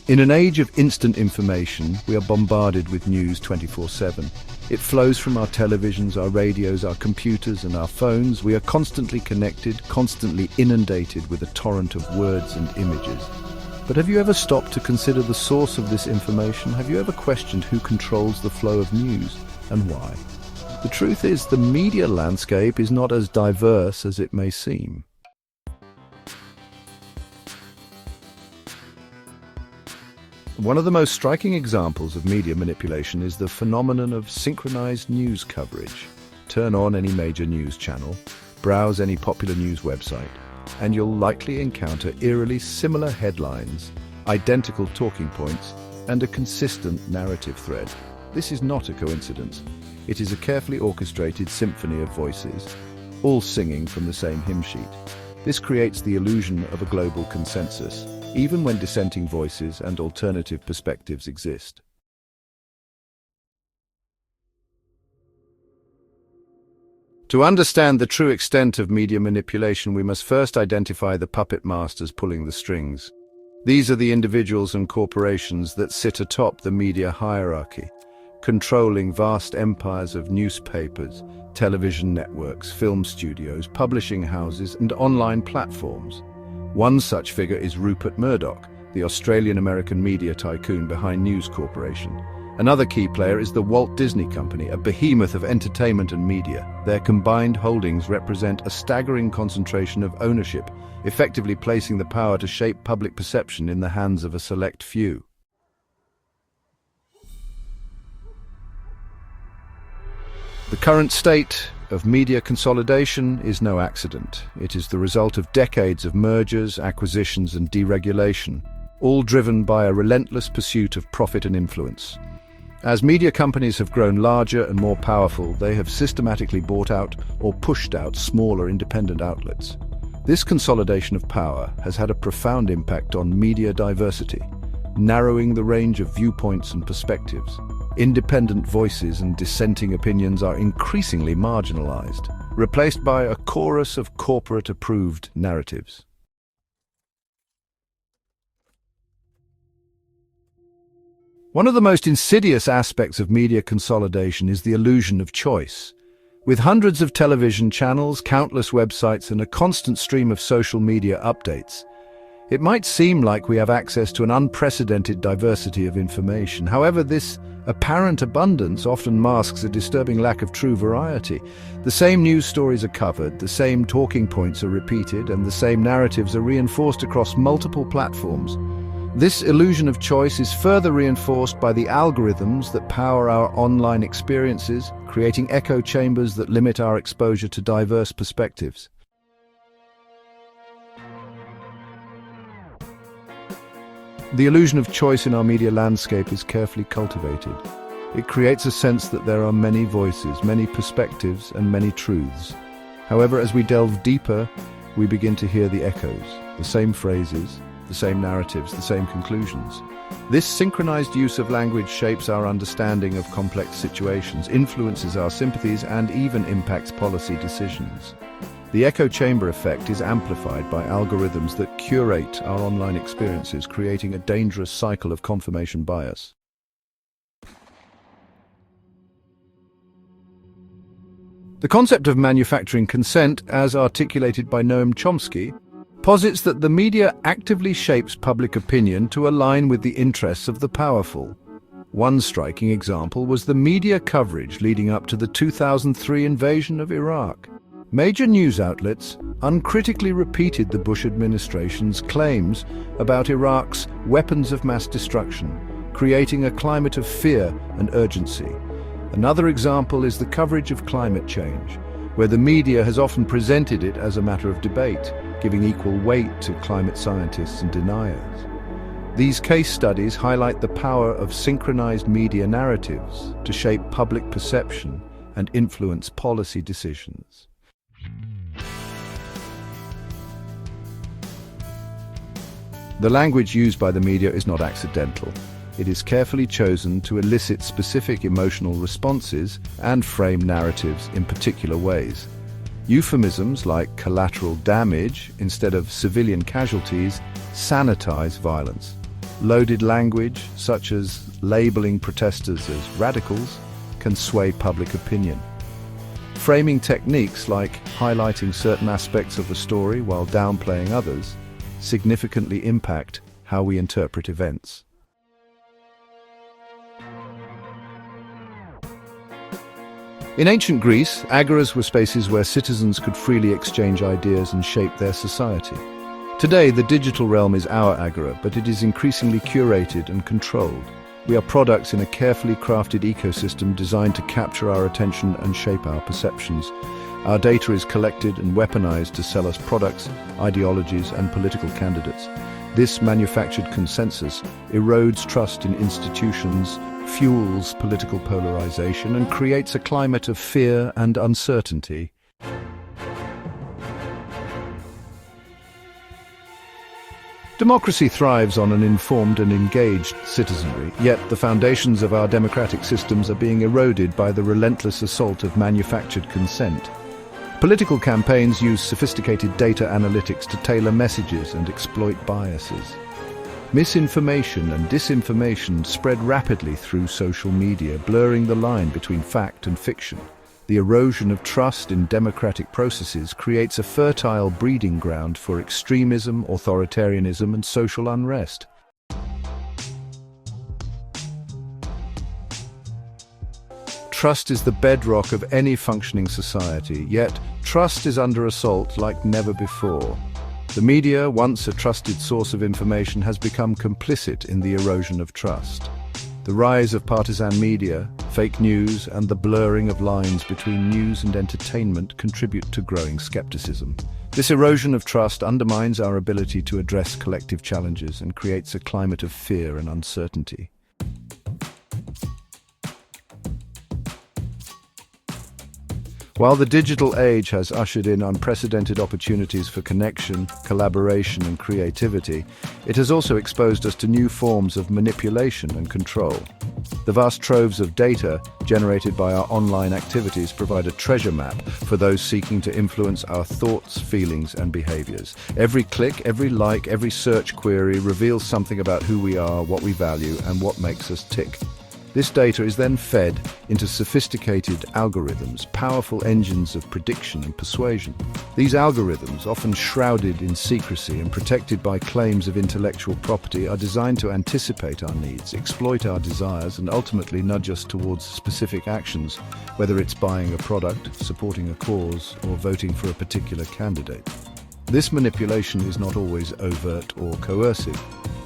In an age of instant information, we are bombarded with news 24/7. It flows from our televisions, our radios, our computers, and our phones. We are constantly connected, constantly inundated with a torrent of words and images. But have you ever stopped to consider the source of this information? Have you ever questioned who controls the flow of news and why? The truth is, the media landscape is not as diverse as it may seem. One of the most striking examples of media manipulation is the phenomenon of synchronized news coverage. Turn on any major news channel, browse any popular news website, and you'll likely encounter eerily similar headlines, identical talking points, and a consistent narrative thread. This is not a coincidence. It is a carefully orchestrated symphony of voices, all singing from the same hymn sheet. This creates the illusion of a global consensus, even when dissenting voices and alternative perspectives exist. To understand the true extent of media manipulation, we must first identify the puppet masters pulling the strings. These are the individuals and corporations that sit atop the media hierarchy, controlling vast empires of newspapers, television networks, film studios, publishing houses, and online platforms. One such figure is Rupert Murdoch, the Australian-American media tycoon behind News Corporation. Another key player is the Walt Disney Company, a behemoth of entertainment and media. Their combined holdings represent a staggering concentration of ownership, effectively placing the power to shape public perception in the hands of a select few. The current state of media consolidation is no accident. It is the result of decades of mergers, acquisitions, and deregulation, all driven by a relentless pursuit of profit and influence. As media companies have grown larger and more powerful, they have systematically bought out or pushed out smaller independent outlets. This consolidation of power has had a profound impact on media diversity, narrowing the range of viewpoints and perspectives. Independent voices and dissenting opinions are increasingly marginalized, replaced by a chorus of corporate-approved narratives. One of the most insidious aspects of media consolidation is the illusion of choice. With hundreds of television channels, countless websites, and a constant stream of social media updates, it might seem like we have access to an unprecedented diversity of information. However, this apparent abundance often masks a disturbing lack of true variety. The same news stories are covered, the same talking points are repeated, and the same narratives are reinforced across multiple platforms. This illusion of choice is further reinforced by the algorithms that power our online experiences, creating echo chambers that limit our exposure to diverse perspectives. The illusion of choice in our media landscape is carefully cultivated. It creates a sense that there are many voices, many perspectives, and many truths. However, as we delve deeper, we begin to hear the echoes, the same phrases, the same narratives, the same conclusions. This synchronized use of language shapes our understanding of complex situations, influences our sympathies, and even impacts policy decisions. The echo chamber effect is amplified by algorithms that curate our online experiences, creating a dangerous cycle of confirmation bias. The concept of manufacturing consent, as articulated by Noam Chomsky, posits that the media actively shapes public opinion to align with the interests of the powerful. One striking example was the media coverage leading up to the 2003 invasion of Iraq. Major news outlets uncritically repeated the Bush administration's claims about Iraq's weapons of mass destruction, creating a climate of fear and urgency. Another example is the coverage of climate change, where the media has often presented it as a matter of debate, giving equal weight to climate scientists and deniers. These case studies highlight the power of synchronized media narratives to shape public perception and influence policy decisions. The language used by the media is not accidental. It is carefully chosen to elicit specific emotional responses and frame narratives in particular ways. Euphemisms like collateral damage instead of civilian casualties sanitize violence. Loaded language, such as labeling protesters as radicals, can sway public opinion. Framing techniques like highlighting certain aspects of a story while downplaying others significantly impact how we interpret events. In ancient Greece, agoras were spaces where citizens could freely exchange ideas and shape their society. Today, the digital realm is our agora, but it is increasingly curated and controlled. We are products in a carefully crafted ecosystem designed to capture our attention and shape our perceptions. Our data is collected and weaponized to sell us products, ideologies, and political candidates. This manufactured consensus erodes trust in institutions, fuels political polarization, and creates a climate of fear and uncertainty. Democracy thrives on an informed and engaged citizenry, yet the foundations of our democratic systems are being eroded by the relentless assault of manufactured consent. Political campaigns use sophisticated data analytics to tailor messages and exploit biases. Misinformation and disinformation spread rapidly through social media, blurring the line between fact and fiction. The erosion of trust in democratic processes creates a fertile breeding ground for extremism, authoritarianism, and social unrest. Trust is the bedrock of any functioning society, yet trust is under assault like never before. The media, once a trusted source of information, has become complicit in the erosion of trust. The rise of partisan media, fake news, and the blurring of lines between news and entertainment contribute to growing skepticism. This erosion of trust undermines our ability to address collective challenges and creates a climate of fear and uncertainty. While the digital age has ushered in unprecedented opportunities for connection, collaboration, and creativity, it has also exposed us to new forms of manipulation and control. The vast troves of data generated by our online activities provide a treasure map for those seeking to influence our thoughts, feelings, and behaviors. Every click, every like, every search query reveals something about who we are, what we value, and what makes us tick. This data is then fed into sophisticated algorithms, powerful engines of prediction and persuasion. These algorithms, often shrouded in secrecy and protected by claims of intellectual property, are designed to anticipate our needs, exploit our desires, and ultimately nudge us towards specific actions, whether it's buying a product, supporting a cause, or voting for a particular candidate. This manipulation is not always overt or coercive.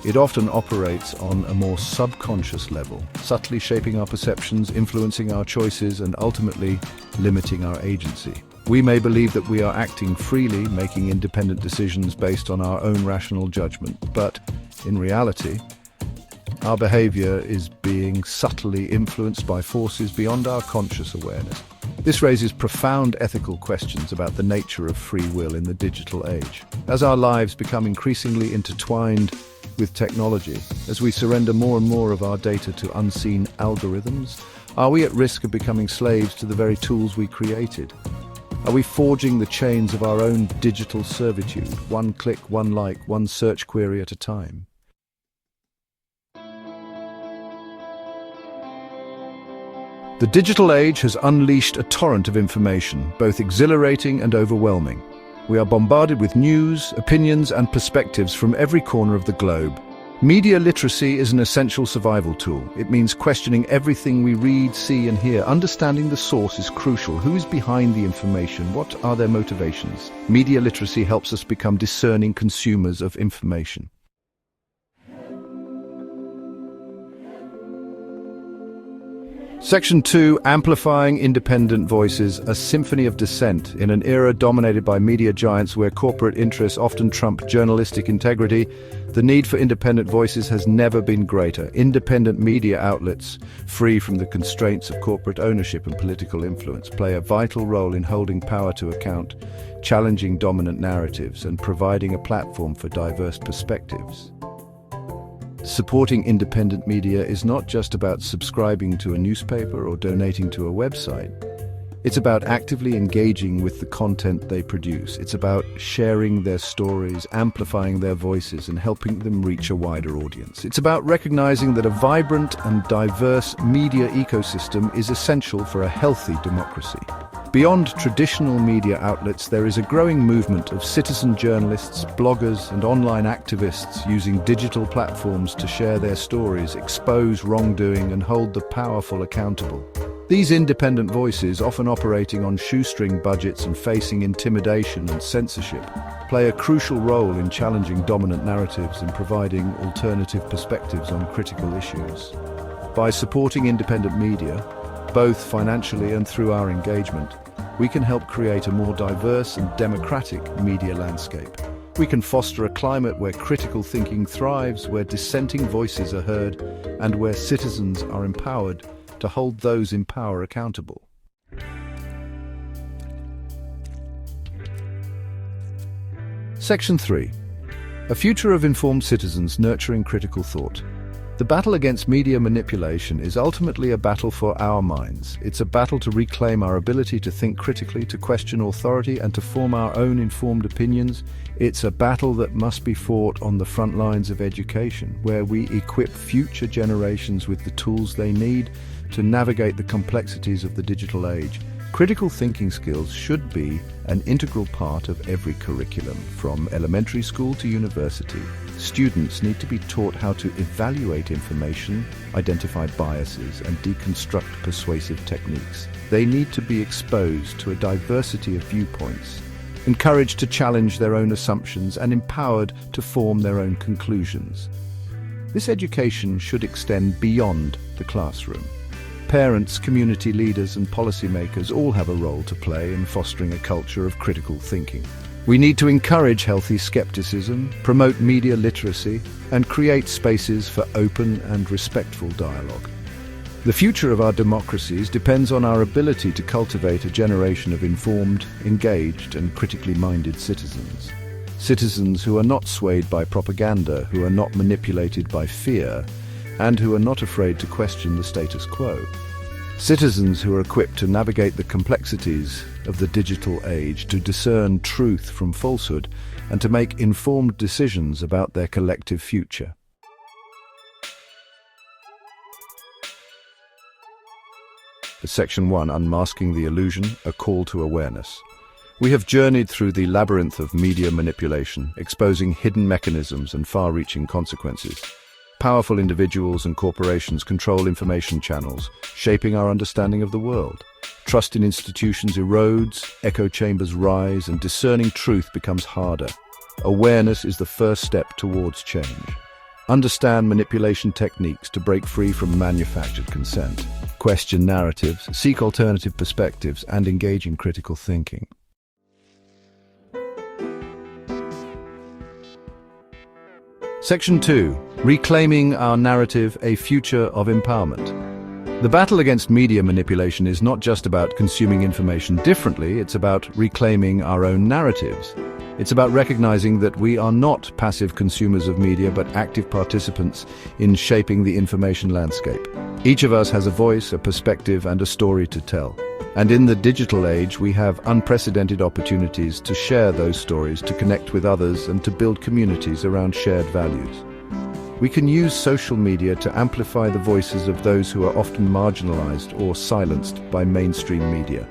It often operates on a more subconscious level, subtly shaping our perceptions, influencing our choices, and ultimately limiting our agency. We may believe that we are acting freely, making independent decisions based on our own rational judgment, but in reality, our behavior is being subtly influenced by forces beyond our conscious awareness. This raises profound ethical questions about the nature of free will in the digital age. As our lives become increasingly intertwined with technology, as we surrender more and more of our data to unseen algorithms, are we at risk of becoming slaves to the very tools we created? Are we forging the chains of our own digital servitude, one click, one like, one search query at a time? The digital age has unleashed a torrent of information, both exhilarating and overwhelming. We are bombarded with news, opinions, and perspectives from every corner of the globe. Media literacy is an essential survival tool. It means questioning everything we read, see, and hear. Understanding the source is crucial. Who is behind the information? What are their motivations? Media literacy helps us become discerning consumers of information. Section 2, Amplifying Independent Voices, a symphony of dissent. In an era dominated by media giants where corporate interests often trump journalistic integrity, the need for independent voices has never been greater. Independent media outlets, free from the constraints of corporate ownership and political influence, play a vital role in holding power to account, challenging dominant narratives, and providing a platform for diverse perspectives. Supporting independent media is not just about subscribing to a newspaper or donating to a website. It's about actively engaging with the content they produce. It's about sharing their stories, amplifying their voices, and helping them reach a wider audience. It's about recognizing that a vibrant and diverse media ecosystem is essential for a healthy democracy. Beyond traditional media outlets, there is a growing movement of citizen journalists, bloggers, and online activists using digital platforms to share their stories, expose wrongdoing, and hold the powerful accountable. These independent voices, often operating on shoestring budgets and facing intimidation and censorship, play a crucial role in challenging dominant narratives and providing alternative perspectives on critical issues. By supporting independent media, both financially and through our engagement, we can help create a more diverse and democratic media landscape. We can foster a climate where critical thinking thrives, where dissenting voices are heard, and where citizens are empowered to hold those in power accountable. Section 3. A future of informed citizens nurturing critical thought. The battle against media manipulation is ultimately a battle for our minds. It's a battle to reclaim our ability to think critically, to question authority, and to form our own informed opinions. It's a battle that must be fought on the front lines of education, where we equip future generations with the tools they need to navigate the complexities of the digital age. Critical thinking skills should be an integral part of every curriculum, from elementary school to university. Students need to be taught how to evaluate information, identify biases, and deconstruct persuasive techniques. They need to be exposed to a diversity of viewpoints, encouraged to challenge their own assumptions, and empowered to form their own conclusions. This education should extend beyond the classroom. Parents, community leaders, and policymakers all have a role to play in fostering a culture of critical thinking. We need to encourage healthy skepticism, promote media literacy, and create spaces for open and respectful dialogue. The future of our democracies depends on our ability to cultivate a generation of informed, engaged, and critically minded citizens. Citizens who are not swayed by propaganda, who are not manipulated by fear, and who are not afraid to question the status quo. Citizens who are equipped to navigate the complexities of the digital age, to discern truth from falsehood, and to make informed decisions about their collective future. Section 1, Unmasking the Illusion, a Call to Awareness. We have journeyed through the labyrinth of media manipulation, exposing hidden mechanisms and far-reaching consequences. Powerful individuals and corporations control information channels, shaping our understanding of the world. Trust in institutions erodes, echo chambers rise, and discerning truth becomes harder. Awareness is the first step towards change. Understand manipulation techniques to break free from manufactured consent. Question narratives, seek alternative perspectives, and engage in critical thinking. Section 2. Reclaiming Our Narrative, a Future of Empowerment. The battle against media manipulation is not just about consuming information differently, it's about reclaiming our own narratives. It's about recognizing that we are not passive consumers of media, but active participants in shaping the information landscape. Each of us has a voice, a perspective, and a story to tell. And in the digital age, we have unprecedented opportunities to share those stories, to connect with others, and to build communities around shared values. We can use social media to amplify the voices of those who are often marginalized or silenced by mainstream media.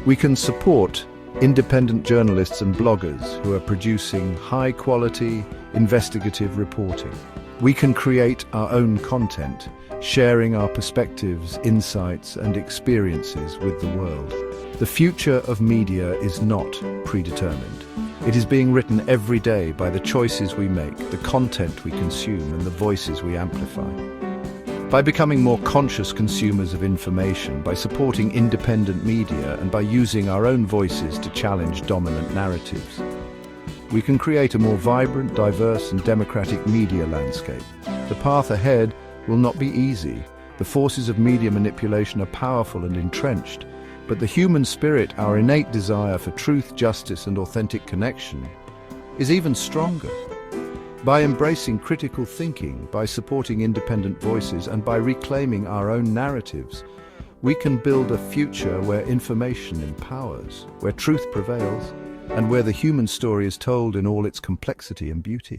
We can support independent journalists and bloggers who are producing high-quality, investigative reporting. We can create our own content, sharing our perspectives, insights, and experiences with the world. The future of media is not predetermined. It is being written every day by the choices we make, the content we consume, and the voices we amplify. By becoming more conscious consumers of information, by supporting independent media, and by using our own voices to challenge dominant narratives, we can create a more vibrant, diverse, and democratic media landscape. The path ahead will not be easy. The forces of media manipulation are powerful and entrenched, but the human spirit, our innate desire for truth, justice, and authentic connection, is even stronger. By embracing critical thinking, by supporting independent voices, and by reclaiming our own narratives, we can build a future where information empowers, where truth prevails, and where the human story is told in all its complexity and beauty.